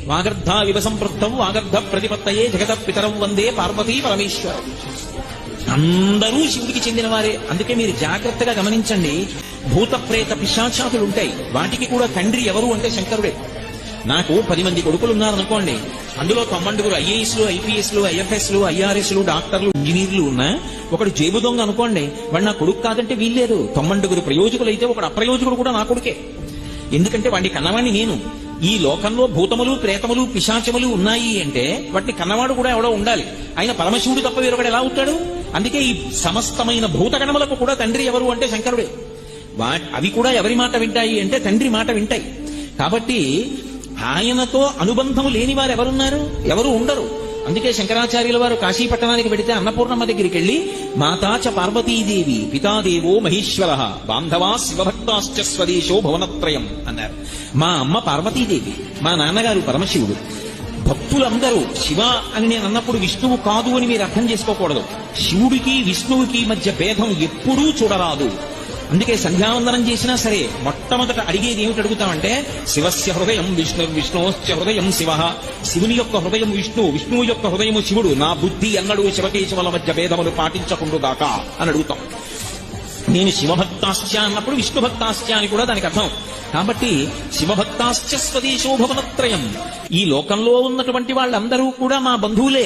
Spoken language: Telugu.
వాగర్ధావివ సంపృక్తం వాగర్ధ ప్రతిపత్తయే జగత పితరం వందే పార్వతీ పరమేశ్వరం. అందరూ శివుడికి చెందిన వారే. అందుకే మీరు జాగ్రత్తగా గమనించండి, భూత ప్రేత పిశాచాతులు ఉంటాయి, వాటికి కూడా తండ్రి ఎవరు అంటే శంకరుడే. నాకు 10 మంది కొడుకులు ఉన్నారనుకోండి, అందులో 90 ఐఏఎస్లు, ఐపీఎస్లు, ఐఎఫ్ఎస్లు, ఐఆర్ఎస్లు, డాక్టర్లు, ఇంజనీర్లు ఉన్నా ఒకడు జేబు దొంగ అనుకోండి, వాడు నా కొడుకు కాదంటే వీల్లేదు. 90 ప్రయోజకులు అయితే ఒకడు అప్రయోజకుడు కూడా నా కొడుకే. ఎందుకంటే వాడిని కన్నవాణ్ణి నేను. ఈ లోకంలో భూతములు, ప్రేతములు, పిశాచములు ఉన్నాయి అంటే వాటిని కన్నవాడు కూడా ఎవడో ఉండాలి. ఆయన పరమశివుడు తప్ప వేరొకడు ఎలా అవుతాడు? అందుకే ఈ సమస్తమైన భూతగణములకు కూడా తండ్రి ఎవరు అంటే శంకరుడే. అవి కూడా ఎవరి మాట వింటాయి అంటే తండ్రి మాట వింటాయి. కాబట్టి ఆయనతో అనుబంధము లేని వారు ఎవరున్నారు? ఎవరు ఉండరు. అందుకే శంకరాచార్యుల వారు కాశీ పట్టణానికి వెడితే అన్నపూర్ణమ్మ దగ్గరికి వెళ్లి మాతాచ పార్వతీదేవి పితాదేవో మహేశ్వర బాంధవా శివభక్తాశ్చ స్వదేశో భువనత్రయం అన్నారు. మా అమ్మ పార్వతీదేవి, మా నాన్నగారు పరమశివుడు. భక్తులందరూ శివ అని నేను అన్నప్పుడు విష్ణువు కాదు అని మీరు అర్థం చేసుకోకూడదు. శివుడికి విష్ణువుకి మధ్య భేదం ఎప్పుడూ చూడరాదు. అందుకే సంధ్యావందనం చేసినా సరే మొట్టమొదట అడిగేది ఏమిటి అడుగుతామంటే శివస్య హృదయం విష్ణు విష్ణోశ్చ హృదయం శివ. శివుని యొక్క హృదయం విష్ణు, విష్ణువు యొక్క హృదయము శివుడు. నా బుద్ధి ఎన్నడూ శివకేశవుల మధ్య భేదములు పాటించకుండుగాక అని అడుగుతాం. నేను శివభక్తాశ్చ అన్నప్పుడు విష్ణు భక్తాశ్చ అని కూడా దానికి అర్థం. కాబట్టి శివభక్తాశ్చ స్వదేశో భువనత్రయం. ఈ లోకంలో ఉన్నటువంటి వాళ్ళందరూ కూడా మా బంధువులే.